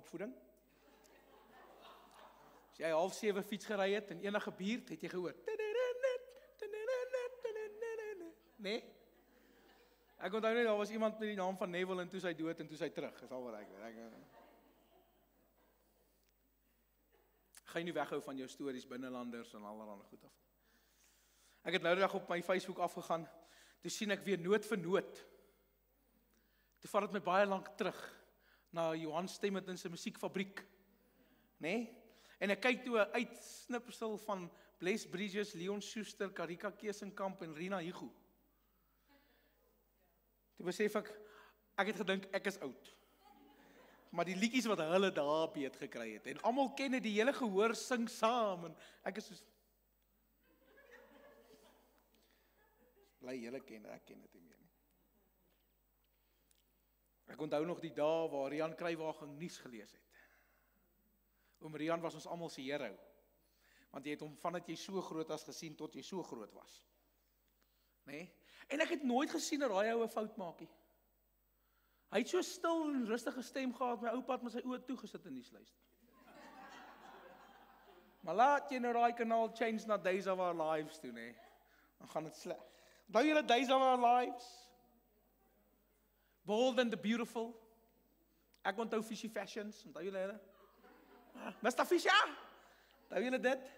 Opvoeding. As jy 6:30 fiets gery het in enige buurt, het jy gehoor. Nee? Ek onthou net, daar was iemand met die naam van Neville en toe sy dood en toe sy terug. Dis al wat ek weet. Ga jy nie weghou van jou stories, binnelanders en allerlei goed af. Ek het nou die dag op my Facebook afgegaan, toe sien ek weer noot vir noot. Toe vat het my baie lank terug na Johan Stemmerton se musiekfabriek. Nee? En ek kyk toe 'n uitsnipsel van Bless Bridges, Leon Schuster, Karika Keesenkamp en Rina Hugo. Toe besef ek het gedink ek is oud. Maar die liedjies wat hulle daar beet gekry het, en almal ken dit, die hele gehoor sing saam, en ek is soos, bly julle ken, ek ken dit nie meer nie. Ek onthou nog die dae waar Rian Kruiwagen nuus gelees het. Oom Rian was ons almal se hero, want jy het hom vandat jy so groot as gesien tot jy so groot was. Nee? En ek het nooit gesien dat hy ou 'n fout maak nie. Hy het so stil en rustige stem gehad, my oupa het met sy oë toegesit in die luister. Maar laat jy nou daai kanaal change na Days of Our Lives toe, nee. Dan gaan dit sleg. Onthou julle Days of Our Lives? Bold and the Beautiful. Ek onthou Fishy Fashions, onthou julle hulle? Mr. Fisher? Onthou julle dit?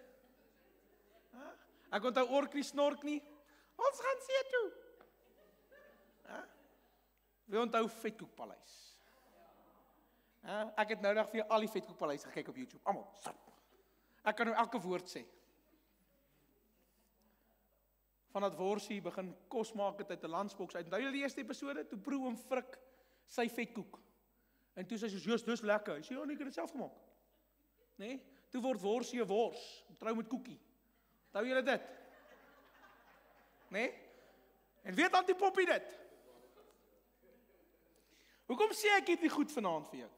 Ek onthou Ork nie Snork nie. Ons gaan see toe. Wie onthou Vetkoekpaleis? Ek het nou dag vir al die Vetkoekpaleis gekyk op YouTube. Almal. Ek kan nou elke woord sê. vandat Worsie begin kos maak het uit 'n lunchbox uit. Onthou julle die eerste episode? Toe proe hom frik sy vetkoek. En toe sê hy, "Jy's dis lekker." Hy sê, "Ja, nee, ek het dit self gemaak." Nee? Toe word Worsie 'n wors, trou met koekie. Onthou julle dit? Nee? En weet Antipoppie dit? Hoekom sê ek dit nie goed vanaand vir jou?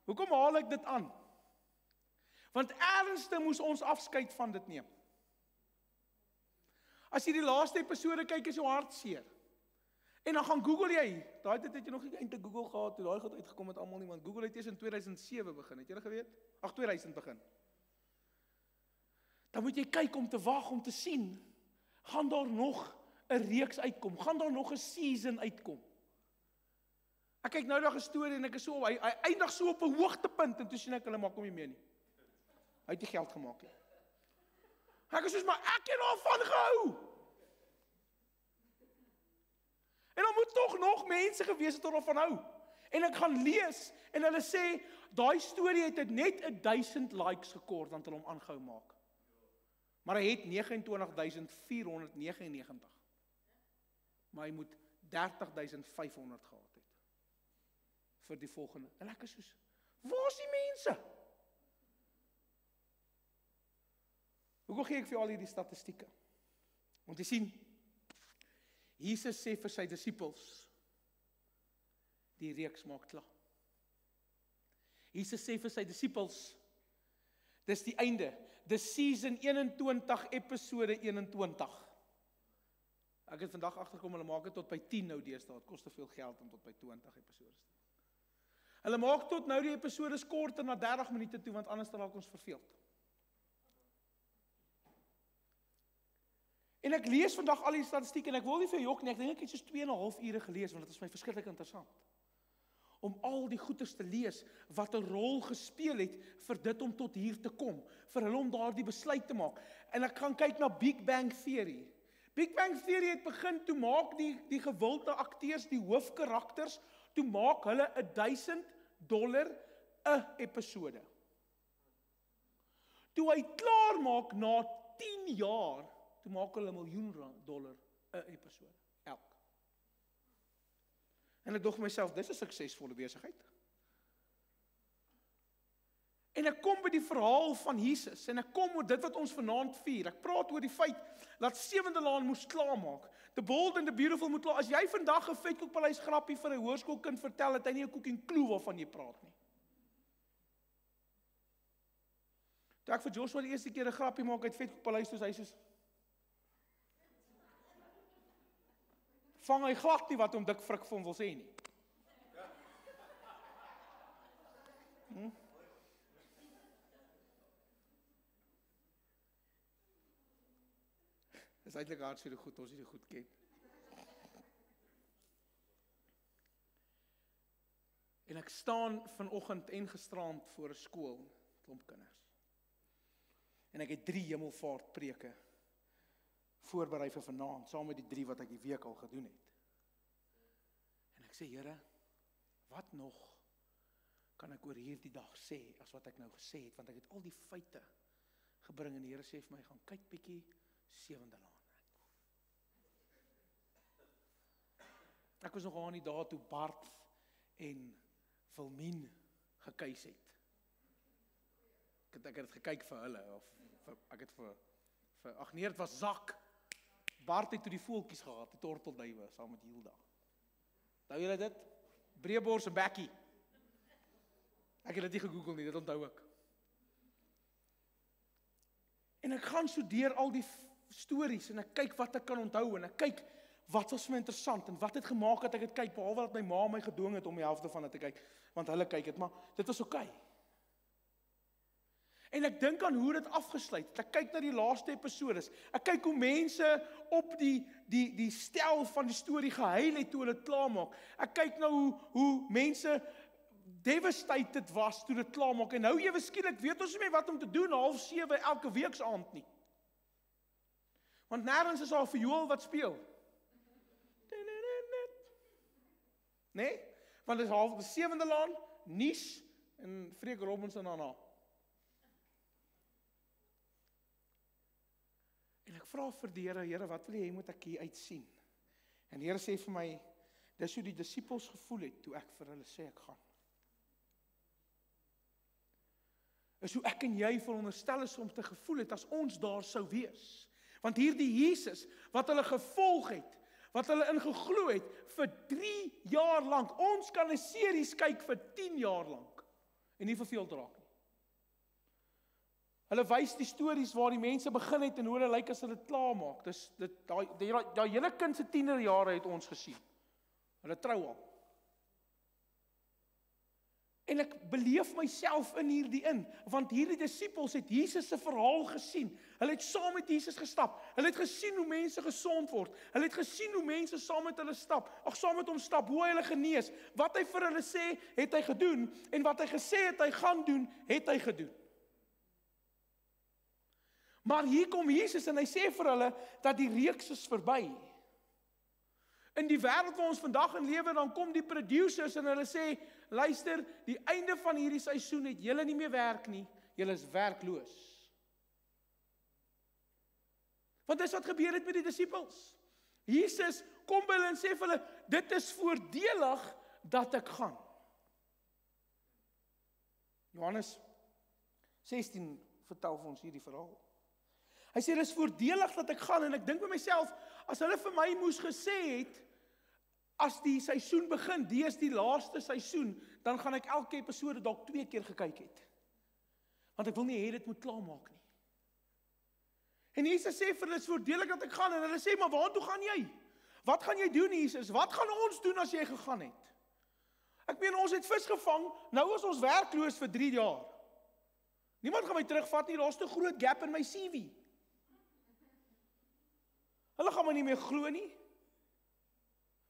Hoekom haal ek dit aan? Want ernstig moes ons afskeid van dit neem. As jy die laaste episode kyk, is jou hart seer. En dan gaan Google jy. Daai tyd het jy nog nie eintlik Google gehad toe daai goed uitgekom het almal nie, want Google het eers in 2007 begin. Het julle geweet? 2000 begin. Dan moet jy kyk om te wag om te sien, gaan daar nog 'n reeks uitkom? Gaan daar nog 'n season uitkom? Ek kyk nou daag 'n storie en ek is so, hy eindig so op 'n hoogtepunt en toe sien ek hulle maak hom nie meer nie. Hy het nie geld gemaak nie. Ek is soos, maar ek het daarvan gehou. En dan moet tog nog mense gewees het wat daarvan hou. En ek gaan lees en hulle sê, daai storie het net 1000 likes gekort, want hulle hom aangehou maak. Maar hy het 29.499. Maar hy moet 30.500 gehad het. Vir die volgende. En ek is soos, waar is die mense? Hoekom gee ek vir al hierdie statistieke? Want jy sien, Jesus sê vir sy disippels, die reeks maak klaar. Jesus sê vir sy disippels, dis die einde, dis season 21, episode 21. Ek het vandag agtergekom, hulle maak dit tot by 10 nou deesdae, dit kos te veel geld om tot by 20 episodes te maak. Hulle maak tot nou die episodes korter na 30 minute toe, want anders dan raak ons verveeld. En ek lees vandag al die statistieke, en ek wil nie vir jok nie, ek dink ek het soos 2,5 ure gelees, want dit is my verskriklik interessant. Om al die goeders te lees, wat 'n rol gespeel het, vir dit om tot hier te kom, vir hulle om daardie besluit te maak. En ek gaan kyk na Big Bang Theory. Big Bang Theory het begin, toe maak die gewilde akteurs, die hoofkarakters, toe maak hulle $1000 'n episode. Toe hy klaar maak na 10 jaar, toe maak hulle $1 miljoen 'n episode, elk. En ek dog myself, dis 'n suksesvolle besigheid. En ek kom by die verhaal van Jesus, en ek kom oor dit wat ons vanaand vier. Ek praat oor die feit, dat Sewende Laan moes klaarmaak. The Bold and the Beautiful moet klaar. As jy vandag 'n Vetkoekpaleis grappie vir 'n hoërskoolkind vertel, het hy nie 'n koeking klou waarvan jy praat nie. Toe ek vir Joshua die eerste keer 'n grappie maak uit Vetkoekpaleis, toe hy soos, vang hy glad nie wat hom dik frik vir hom wil sê nie. Dis eintlik hartseer goed, ons dit goed ken. En ek staan vanoggend en gisteraand voor 'n skool, klomp kinders. En ek het 3 hemelvaart preke voorberei vir vanaand, saam met die 3 wat ek die week al gedoen het. En ek sê, Here, wat nog kan ek oor hierdie dag sê, as wat ek nou gesê het, want ek het al die feite gebring, en die Here sê vir my, gaan kyk bietjie Sewende Laan. Ek was nog aan die dae toe Bart en Wilmien gekuis het. Ek het gekyk vir hulle, of ek het vir ag nee, dit was Zak. Bart het toe die voeltjies gehad, die tortelduwe, saam met Hilda. Onthou julle dit? Breebors en Bekkie. Ek het dit nie gegoogel nie, dit onthou ek. En ek gaan so deur al die stories, en ek kyk wat ek kan onthou, en ek kyk wat was vir my interessant, en wat het gemaak dat ek het kyk, behalwe dat my ma my gedwing het om die helfte van dit te kyk, want hulle kyk het, maar dit was oké. En ek dink aan hoe dit afgesluit het. Ek kyk na die laaste episodes. Ek kyk hoe mense op die stel van die storie gehuil het toe hulle dit klaarmaak. Ek kyk na hoe mense devastated was toe dit klaarmaak. En nou ewe skielik weet ons nie meer wat om te doen 6:30 elke weeksaand nie. Want nêrens is daar 'n viool wat speel. Nee? Want dit is half die Sewende Laan, nuus en Freek Robinson daarna. En ek vra vir die Here, Here, wat wil jy moet ek hier uit sien? En die Here sê vir my, dis hoe die disippels gevoel het, toe ek vir hulle sê ek gaan. Is hoe ek en jy veronderstel is om te gevoel het, as ons daar sou wees. Want hierdie Jesus, wat hulle gevolg het, wat hulle ingeglo het, vir 3 jaar lank, ons kan 'n series kyk vir 10 jaar lank, en nie verveeld raak nie. Hulle wys die stories waar die mense begin het, en hoe hulle lyk as hulle klaarmaak. Daai hele kind se tienerjare het ons gesien. Hulle trou al. En ek beleef myself in hierdie want hierdie disippels het Jesus se verhaal gesien. Hulle het saam met Jesus gestap. Hulle het gesien hoe mense gesond word. Hulle het gesien hoe mense saam met hulle stap. Saam met hom stap, hoe hy hulle genees. Wat hy vir hulle sê, het hy gedoen. En wat hy gesê het hy gaan doen, het hy gedoen. Maar hier kom Jesus en hy sê vir hulle dat die reeks is verby. In die wêreld waar ons vandag in lewe, dan kom die producers en hulle sê, luister, die einde van hierdie seisoen het julle nie meer werk nie, julle is werkloos. Want dis wat gebeur het met die disippels. Jesus kom by hulle en sê vir hulle, dit is voordelig dat ek gaan. Johannes 16 vertel vir ons hierdie verhaal. Hy sê, dit is voordelig dat ek gaan, en ek dink by myself, as hulle vir my moes gesê het, as die seisoen begin, die is die laaste seisoen, dan gaan ek elke episode dalk 2 keer gekyk het. Want ek wil nie hê dit moet klaarmaak nie. En Jesus sê vir hulle, dit is voordelig dat ek gaan, en hulle sê, maar waartoe gaan jy? Wat gaan jy doen, Jesus? Wat gaan ons doen as jy gegaan het? Ek meen, ons het vis gevang, nou is ons werkloos vir 3 jaar. Niemand gaan my terugvat nie, daar's 'n groot gap in my CV. Hulle gaan my nie meer glo nie.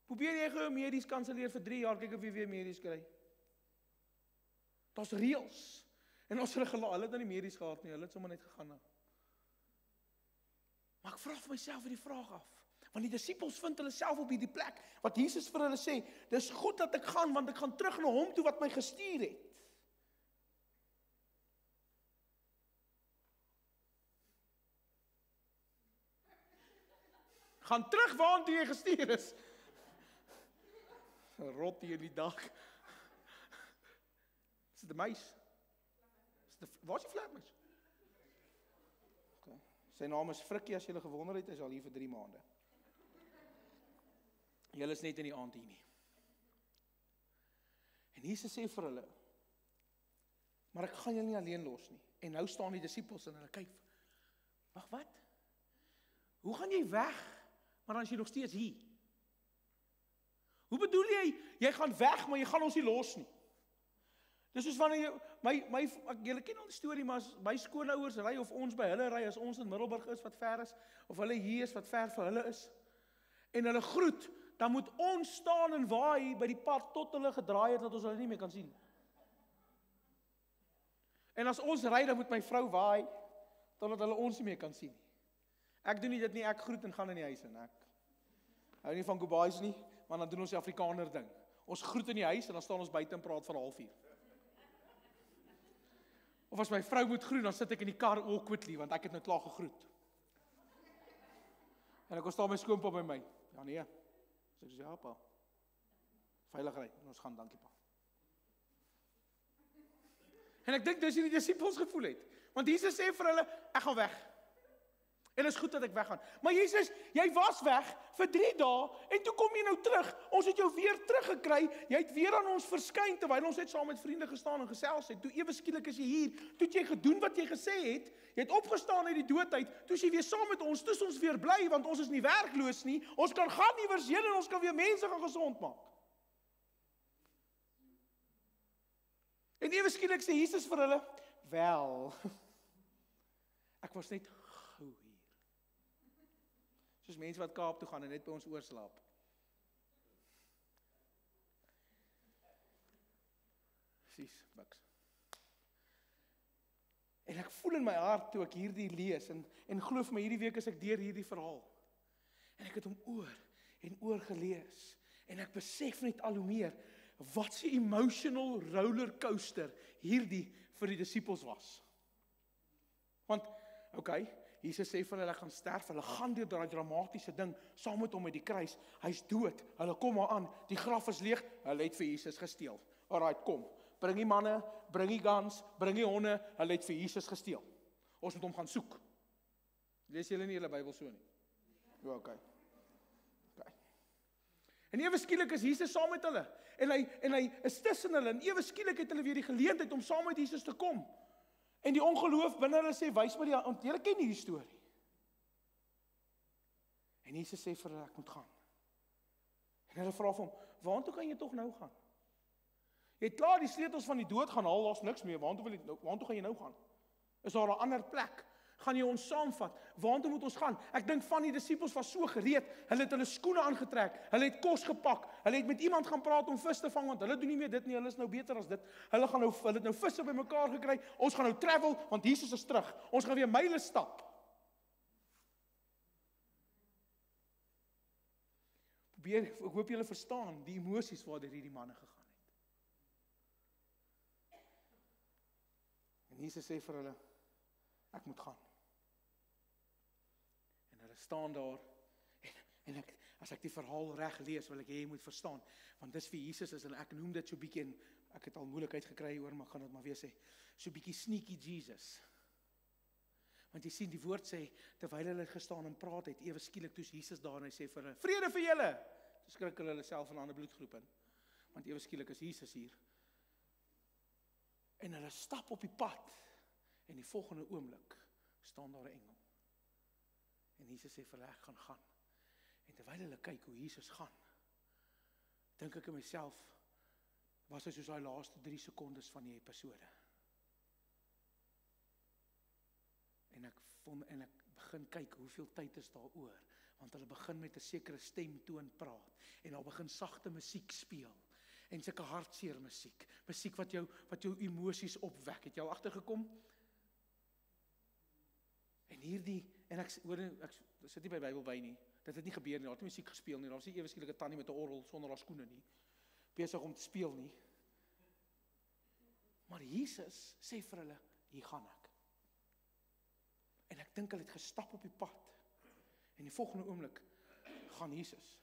Probeer jy gou medies kanselleer vir 3 jaar, kyk of jy weer medies kry. Daar's reëls. En ons hulle het nou nie medies gehad nie, hulle het sommer net gegaan nou. Maar ek vra vir myself die vraag af. Want die disippels vind hulle self op hierdie plek, wat Jesus vir hulle sê, dis goed dat ek gaan, want ek gaan terug na hom toe wat my gestuur het. Gaan terug waartoe jy gestuur is. Rot hier in die dak. Is dit 'n muis? Waar is die vleermuis? Okay. Sy naam is Frikkie, as julle gewonder het, hy is al hier vir 3 maande. Julle is net in die aand hier nie. En Jesus sê vir hulle, maar ek gaan julle nie alleen los nie. En nou staan die disippels en hulle kyk, wag, wat? Hoe gaan jy weg? Maar dan is jy nog steeds hier. Hoe bedoel jy, jy gaan weg, maar jy gaan ons nie los nie? Dis soos wanneer julle ken al die storie, maar as my skoonouers ry of ons by hulle ry, as ons in Middelburg is wat ver is, of hulle hier is wat ver vir hulle is, en hulle groet, dan moet ons staan en waai by die pad tot hulle gedraai het, dat ons hulle nie meer kan sien. En as ons ry, dan moet my vrou waai, totdat hulle ons nie meer kan sien. Ek doen nie dit nie, ek groet en gaan in die huis in. Ek hou nie van goodbyes nie, maar dan doen ons die Afrikaner ding. Ons groet in die huis en dan staan ons buite en praat vir 'n halfuur. Of as my vrou moet groet, dan sit ek in die kar awkwardly, want ek het nou klaar gegroet. En ek staan my skoonpa by my. Ja nee, sê ek, ja pa. Veilig ry, en ons gaan, dankie pa. En ek dink dis hoe die disippels gevoel het. Want Jesus sê vir hulle, ek gaan weg. En dit is goed dat ek weggaan. Maar Jesus, jy was weg vir 3 dae en toe kom jy nou terug. Ons het jou weer teruggekry. Jy het weer aan ons verskyn terwyl ons net saam met vriende gestaan en gesels het. Toe ewe skielik is jy hier. Toe het jy gedoen wat jy gesê het. Jy het opgestaan uit die doodheid. Toe is jy weer saam met ons. Toe is ons weer bly want ons is nie werkloos nie. Ons kan gaan iewers heen en ons kan weer mense gaan gesond maak. En ewe skielik sê Jesus vir hulle, wel, ek was net gou hier. Soos mense wat Kaap toe gaan en net by ons oorslaap. Presies, Bux. En ek voel in my hart toe ek hierdie lees en glo vir my hierdie week as ek deur hierdie verhaal. En ek het hom oor en oor gelees en ek besef net al hoe meer wat 'n emotional rollercoaster hierdie vir die disippels was. Want, okay, Jesus sê vir hulle, ek gaan sterf, hulle gaan deur daai dramatiese ding, saam met hom met die kruis, hy's dood, hulle kom maar aan, die graf is leeg, hulle het vir Jesus gesteel. Alright, kom, bring die manne, bring die guns, bring die honde, hulle het vir Jesus gesteel. Ons moet hom gaan soek. Lees julle nie julle Bybel so nie? Ja, okay. En ewe skielik is Jesus saam met hulle, en hy is tussen hulle, en ewe skielik het hulle weer die geleentheid om saam met Jesus te kom. En die ongeloof binne hulle sê, wys my want julle ken die storie. En Jesus sê vir hulle, ek moet gaan. En hulle vra vir hom, waartoe kan jy tog nou gaan? Jy het klaar die sleutels van die dood gaan haal, daar's niks meer, waartoe gaan jy nou gaan? Is daar 'n ander plek? Gaan jy ons saamvat? Waartoe moet ons gaan? Ek dink van die disippels was so gereed, hulle het hulle skoene aangetrek, hulle het kos gepak, hulle het met iemand gaan praat om vis te vang, want hulle doen nie meer dit nie, hulle is nou beter as dit. Hulle het nou visse bymekaar gekry, ons gaan nou travel, want Jesus is terug. Ons gaan weer myle stap. Ek hoop julle verstaan die emosies waardeur hierdie manne gegaan het. En Jesus sê vir hulle, ek moet gaan. En hulle staan daar, en as ek die verhaal reg lees, wil ek hê jy moet verstaan, want dis vir Jesus is, en ek noem dit so bietjie, en ek het al moeilikheid gekry oor, maar gaan dit maar weer sê, so bietjie sneaky Jesus. Want jy sien, die woord sê, terwyl hulle gestaan en praat het, ewe skielik toe Jesus daar, en hy sê vir hulle, vrede vir julle! Toe skrik hulle self in 'n ander bloedgroep in, want ewe skielik is Jesus hier. En hulle stap op die pad, en die volgende oomblik staan daar 'n engel. En Jesus sê vir hulle, ek gaan. En terwyl hulle kyk hoe Jesus gaan, dink ek in myself, was hy soos daai laaste 3 sekondes van die episode. En ek begin kyk, hoeveel tyd is daar oor, want hulle begin met 'n sekere stemtoon praat, en daar begin sagte musiek speel, en sulke hartseer musiek wat jou emosies opwek. Het jy al agtergekom? En ek sit nie by Bybel by nie, dit het nie gebeur nie, daar het nie musiek gespeel nie, daar was nie ewe skielik 'n tannie met 'n orgel sonder haar skoene nie, besig om te speel nie. Maar Jesus sê vir hulle, hier gaan ek. En ek dink hulle het gestap op die pad, en die volgende oomblik gaan Jesus.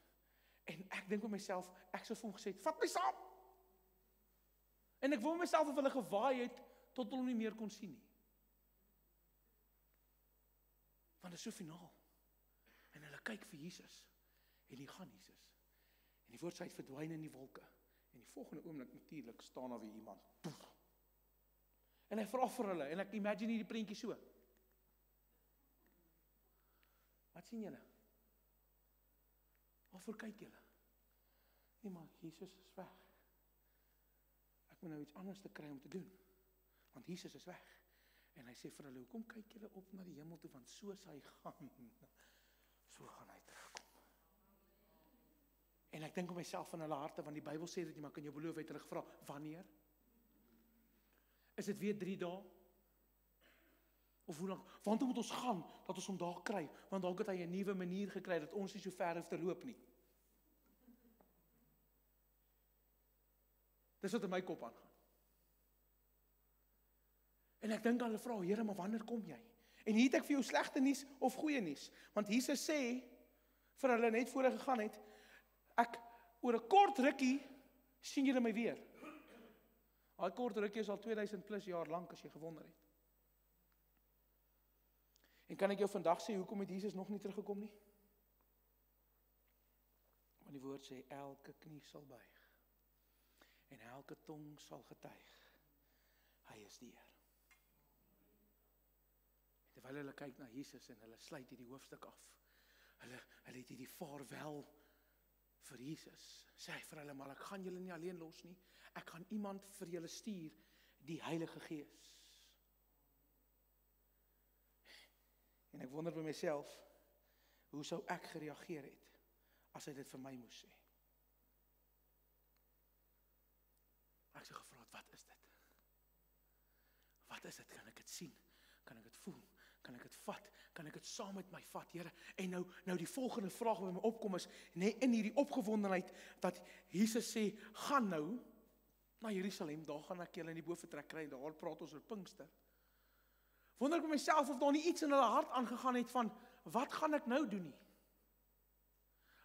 En ek dink by myself, ek sou vir hom gesê, vat my saam! En ek wou myself of hulle gewaai het, tot hulle hom nie meer kon sien nie. Want dit is so finaal. En hulle kyk vir Jesus, en hier gaan Jesus. En die woord sê, hy verdwyn in die wolke. En die volgende oomblik natuurlik staan daar weer iemand. Poef. En hy vra vir hulle, en ek imagine hierdie prentjie so. Wat sien julle? Waarvoor kyk julle? Nee, maar Jesus is weg. Ek moet nou iets anders te kry om te doen. Want Jesus is weg. En hy sê vir hulle, hoekom kyk julle op na die hemel toe, want soos hy gaan, so gaan hy terugkom. En ek dink aan myself in hulle harte, want die Bybel sê dat jy maar kan jou beloof, het hulle gevra, wanneer? Is dit weer 3 dae? Of hoe lang? Want moet ons gaan, dat ons hom daar kry, want dalk het hy 'n nuwe manier gekry, dat ons nie so ver hoef te loop nie. Dis wat in my kop aangaan. En ek dink hulle vra, Here, maar wanneer kom jy? En hier het ek vir jou slegte nuus of goeie nuus, want Jesus sê vir hulle net voor hy gegaan het, ek oor 'n kort rukkie sien julle my weer. Daai kort rukkie is al 2000 plus jaar lank, as jy gewonder het. En kan ek jou vandag sê, hoekom het Jesus nog nie teruggekom nie? Want die woord sê, elke knie sal buig, en elke tong sal getuig, hy is die Heer. En terwyl hulle kyk na Jesus, en hulle sluit hierdie hoofstuk af, hulle het hierdie vaarwel vir Jesus, sê hy vir hulle, maar ek gaan julle nie alleen los nie, ek gaan iemand vir julle stuur, die Heilige Gees. En ek wonder by myself, hoe sou ek gereageer het, as hy dit vir my moes sê? Ek sou gevra het, wat is dit? Wat is dit? Kan ek dit sien? Kan ek dit voel? Kan ek dit vat? Kan ek dit saam met my vat, Here? En nou die volgende vraag wat my opkom is, in hierdie opgewondenheid, dat Jesus sê, gaan nou na Jerusalem, daar gaan ek julle in die boefretrek kry, daar praat ons oor Pinkster. Wonder ek by myself of daar nie iets in hulle hart aangegaan het van, wat gaan ek nou doen nie?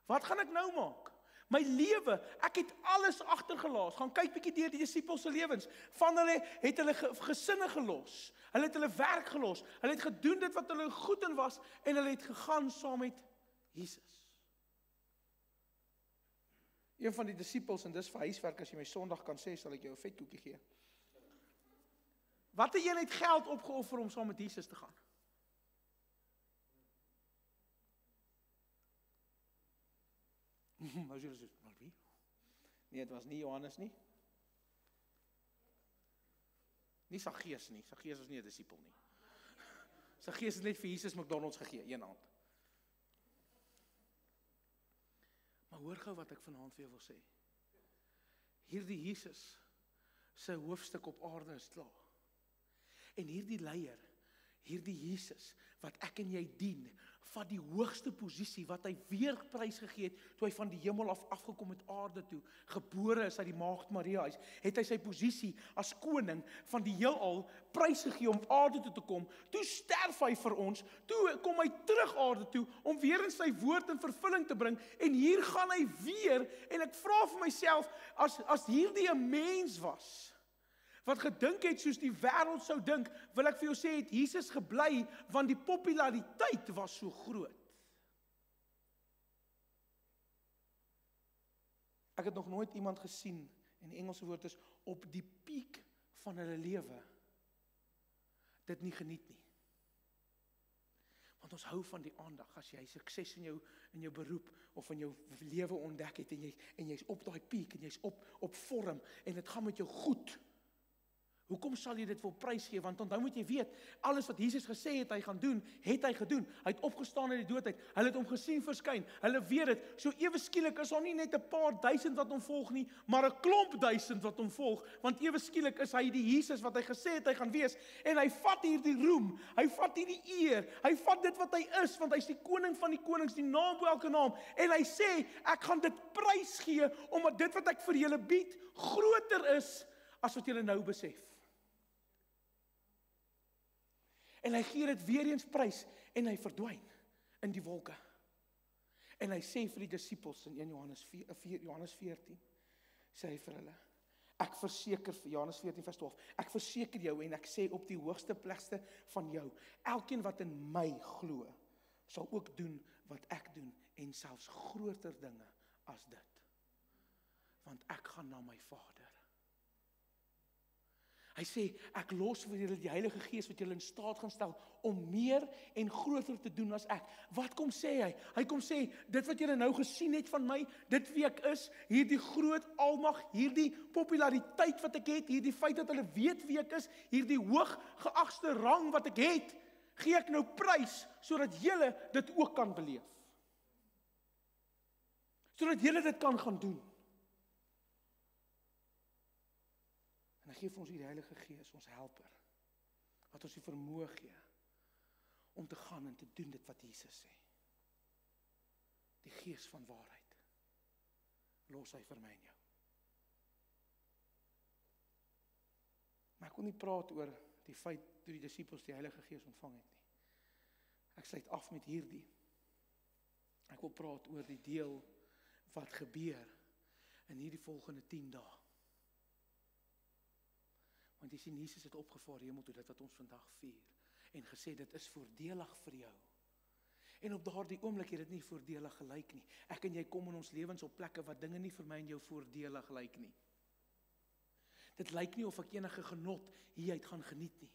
Wat gaan ek nou maak? My lewe, ek het alles agtergelaat. Gaan kyk bietjie deur die disippels se lewens. Van hulle het hulle gesinne gelos. Hulle het hulle werk gelos. Hulle het gedoen dit wat hulle goed in was en hulle het gegaan saam met Jesus. Een van die disippels, en dis vir huiswerk, as jy my Sondag kan sê, sal ek jou 'n vetkoekie gee. Watter een het geld opgeoffer om saam met Jesus te gaan? Maar jy sê, maar wie? Nee, dit was nie Johannes nie. Nie Saggeus nie. Saggeus is nie 'n disipel nie. Saggeus het net vir Jesus McDonald's gegee, een aand. Maar hoor gou wat ek vanaand vir jou wil sê. Hierdie Jesus se hoofstuk op aarde is klaar. En hierdie leier, hierdie Jesus wat ek en jy dien, vat die hoogste posisie wat hy weer prys gegee het toe hy van die hemel af afgekom het aarde toe, gebore is uit die maagd Maria, het hy sy posisie as koning van die heelal prys gegee om aarde toe te kom. Toe sterf hy vir ons, toe kom hy terug aarde toe om weer in sy woord in vervulling te bring en hier gaan hy weer en ek vra vir myself as hierdie 'n mens was wat gedink het soos die wêreld sou dink, wil ek vir jou sê, het Jesus gebly, want die populariteit was so groot. Ek het nog nooit iemand gesien, en die Engelse woord is, op die piek van hulle lewe, dit nie geniet nie. Want ons hou van die aandag, as jy sukses in jou beroep, of in jou lewe ontdek het, en jy's op daai piek, en jy's op vorm, en dit gaan met jou goed. Hoekom sal jy dit wil prys gee? Want onthou moet jy weet, alles wat Jesus gesê het hy gaan doen, het hy gedoen. Hy het opgestaan uit die doodheid. Hulle het hom gesien verskyn. Hulle weet dit. So ewe skielik is daar nie net 'n paar duisend wat hom volg nie, maar 'n klomp duisend wat hom volg. Want ewe skielik is hy die Jesus wat hy gesê het hy gaan wees. En hy vat hierdie roem. Hy vat hierdie eer. Hy vat dit wat hy is, want hy's die koning van die konings, die naam bo elke naam. En hy sê, ek gaan dit prys gee, omdat dit wat ek vir julle bied, groter is as wat julle nou besef. En hy gee dit weer eens prys, en hy verdwyn in die wolke. En hy sê vir die disippels in 1 Johannes 14, sê hy vir hulle, ek verseker, Johannes 14 vers 12, ek verseker jou en ek sê op die hoogste plekste van jou, elkeen wat in my glo, sal ook doen wat ek doen, en selfs groter dinge as dit. Want ek gaan na my Vader. Hy sê, ek los vir julle die Heilige Gees wat julle in staat gaan stel om meer en groter te doen as ek. Wat kom sê hy? Hy kom sê, dit wat julle nou gesien het van my, dit wie ek is, hierdie groot almag, hierdie populariteit wat ek het, hierdie feit dat hulle weet wie ek is, hierdie hoog geagste rang wat ek het, gee ek nou prys, sodat julle dit ook kan beleef. Sodat julle dit kan gaan doen. En hy gee vir ons die Heilige Gees, ons helper, wat ons die vermoë gee, om te gaan en te doen dit wat Jesus sê. Die Gees van waarheid, los hy vir my en jou. Maar ek kon nie praat oor die feit, toe die disippels die Heilige Gees ontvang het nie. Ek sluit af met hierdie. Ek wil praat oor die deel, wat gebeur, in hierdie volgende 10 dae. Want jy sien, Jesus het opgevaar hemel toe, dit wat ons vandag vier, en gesê, dit is voordelig vir jou. En op daardie oomblik het dit nie voordelig gelyk nie. Ek en jy kom in ons lewens op plekke, wat dinge nie vir my en jou voordelig lyk nie. Dit lyk nie of ek enige genot hieruit gaan geniet nie.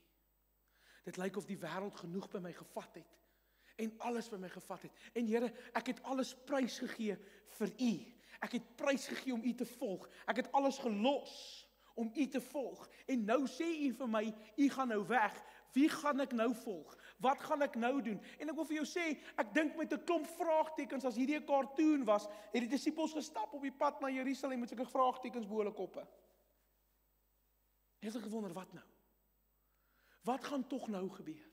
Dit lyk of die wêreld genoeg by my gevat het, en alles by my gevat het. En Here, ek het alles prys gegee vir U. Ek het prys gegee om U te volg. Ek het alles gelos om U te volg. En nou sê U vir my, U gaan nou weg. Wie gaan ek nou volg? Wat gaan ek nou doen? En ek wil vir jou sê, ek dink met 'n klomp vraagtekens, as hierdie 'n cartoon was, het die disippels gestap op die pad na Jerusalem met sulke vraagtekens bo hulle koppe. Het hulle gewonder, wat nou? Wat gaan tog nou gebeur?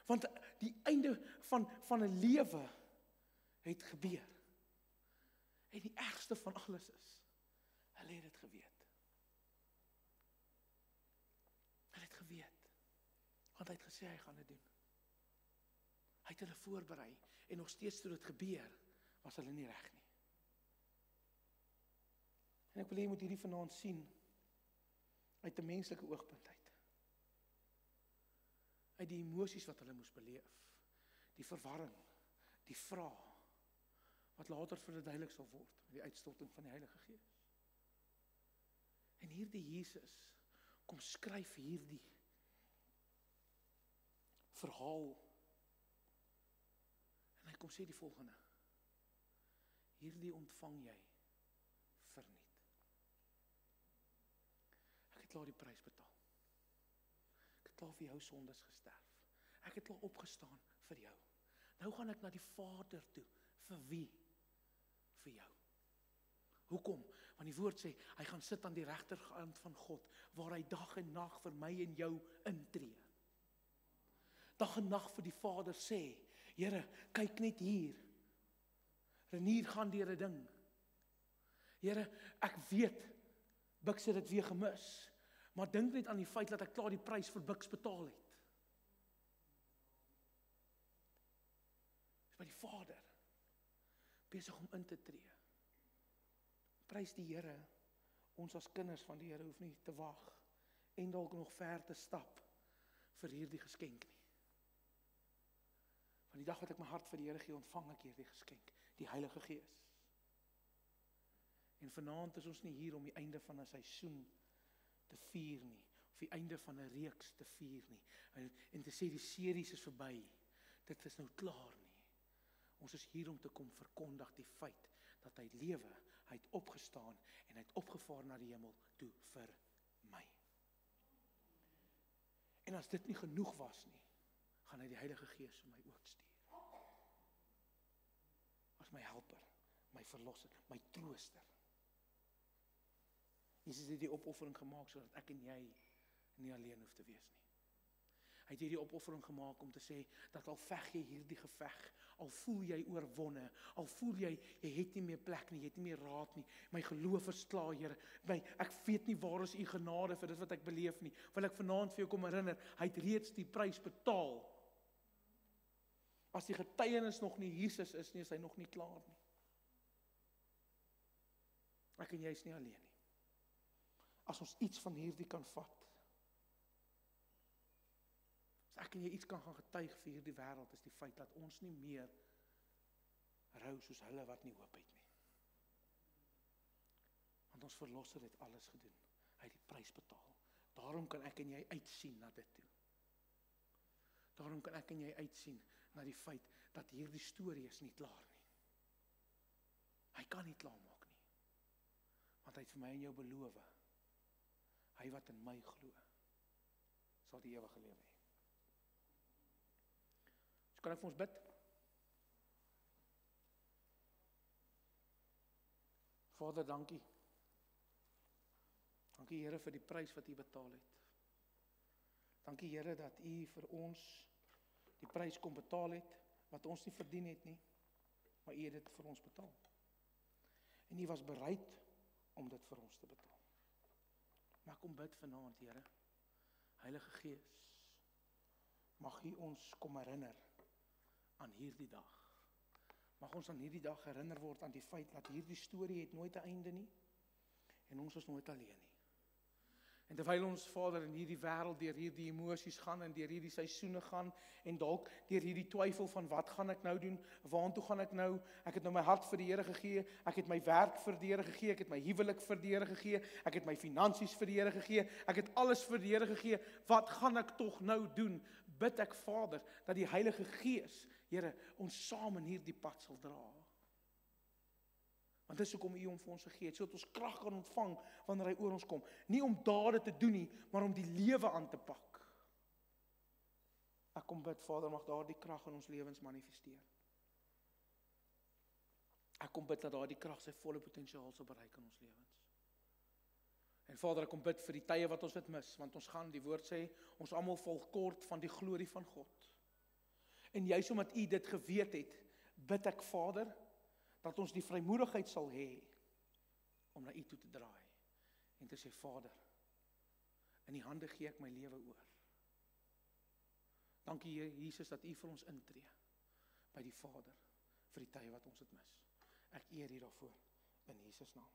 Want die einde van 'n lewe het gebeur. En die ergste van alles is, hulle het dit geweet. Hulle het geweet. Want hy het gesê hy gaan dit doen. Hy het hulle voorberei, en nog steeds toe dit gebeur, was hulle nie reg nie. En ek wil hê jy moet hierdie vanaand sien, uit 'n menslike oogpunt uit. Uit die emosies wat hulle moes beleef, die verwarring, die vrae, wat later verduidelik sal word, met die uitstorting van die Heilige Gees. En hierdie Jesus, kom skryf hierdie verhaal, en hy kom sê die volgende: hierdie ontvang jy verniet. Ek het klaar die prys betaal. Ek het klaar vir jou sondes gesterf. Ek het klaar opgestaan vir jou. Nou gaan ek na die Vader toe. Vir wie? Vir jou. Hoekom? Want die woord sê, hy gaan sit aan die regterkant van God, waar hy dag en nag vir my en jou intree. Dag en nag vir die Vader sê, Here, kyk net hier. Renier gaan deur 'n ding. Here, ek weet, Bux het dit weer gemis, maar dink net aan die feit dat ek klaar die prys vir Bux betaal het. Dis by die Vader, besig om in te tree. Prys die Here, ons as kinders van die Here hoef nie te wag, en dalk nog ver te stap, vir hierdie geskenk nie. Van die dag wat ek my hart vir die Here gee, ontvang ek hierdie geskenk, die Heilige Gees. En vanaand is ons nie hier om die einde van 'n seisoen te vier nie, of die einde van 'n reeks te vier nie, en te sê die series is verby, dit is nou klaar nie. Ons is hier om te kom verkondig die feit, dat hy lewe, hy het opgestaan, en hy het opgevaar na die hemel toe vir my. En as dit nie genoeg was nie, gaan hy die Heilige Gees vir my ook stuur. As my helper, my verlosser, my trooster. Jesus het die opoffering gemaak, sodat ek en jy nie alleen hoef te wees nie. Hy het hierdie opoffering gemaak om te sê, dat al veg jy hierdie geveg, al voel jy oorwonne, al voel jy het nie meer plek nie, jy het nie meer raad nie, my geloof versla, Here, ek weet nie waar is u genade vir dit wat ek beleef nie, wil ek vanaand vir jou kom herinner, hy het reeds die prys betaal. As die getuienis nog nie Jesus is nie, is hy nog nie klaar nie. Ek en jy is nie alleen nie. As ons iets van hierdie kan vat, as ek en jy iets kan gaan getuig vir hierdie wêreld, is die feit dat ons nie meer rou soos hulle wat nie hoop het nie. Want ons verlosser het alles gedoen. Hy het die prys betaal. Daarom kan ek en jy uitsien na dit toe. Daarom kan ek en jy uitsien na die feit dat hierdie storie is nie klaar nie. Hy kan nie klaarmaak nie. Want hy het vir my en jou beloof, hy wat in my glo, sal die ewige lewe hê. So kan ek vir ons bid? Vader, dankie. Dankie Here vir die prys wat u betaal het. Dankie Here dat u vir ons die prys kom betaal het, wat ons nie verdien het nie, maar u het dit vir ons betaal. En u was bereid om dit vir ons te betaal. Maar kom bid vanaand, Here, Heilige Gees, mag u ons kom herinner aan hierdie dag. Mag ons aan hierdie dag herinner word aan die feit dat hierdie storie het nooit 'n einde nie, en ons is nooit alleen nie. En terwyl ons Vader in hierdie wêreld deur hierdie emosies gaan en deur hierdie seisoene gaan en dalk deur hierdie twyfel van wat gaan ek nou doen? Waartoe gaan ek nou? Ek het nou my hart vir die Here gegee, ek het my werk vir die Here gegee, ek het my huwelik vir die Here gegee, ek het my finansies vir die Here gegee, ek het alles vir die Here gegee. Wat gaan ek tog nou doen? Bid ek Vader dat die Heilige Gees, Here, ons saam in hierdie pad sal dra. Want dis hoekom u hom vir ons gegee het, sodat ons krag kan ontvang wanneer hy oor ons kom. Nie om dade te doen nie, maar om die lewe aan te pak. Ek kom bid, Vader, mag daardie krag in ons lewens manifesteer. Ek kom bid dat daardie krag sy volle potensiaal sal bereik in ons lewens. En Vader, ek kom bid vir die tye wat ons dit mis, want ons gaan, die woord sê, ons almal val kort van die glorie van God. En juis omdat u dit geweet het, bid ek, Vader, dat ons die vrymoedigheid sal hê om na u toe te draai en te sê, Vader, in die hande gee ek my lewe oor. Dankie Here Jesus dat U vir ons intree by die Vader vir die tye wat ons dit mis. Ek eer U daarvoor in Jesus naam.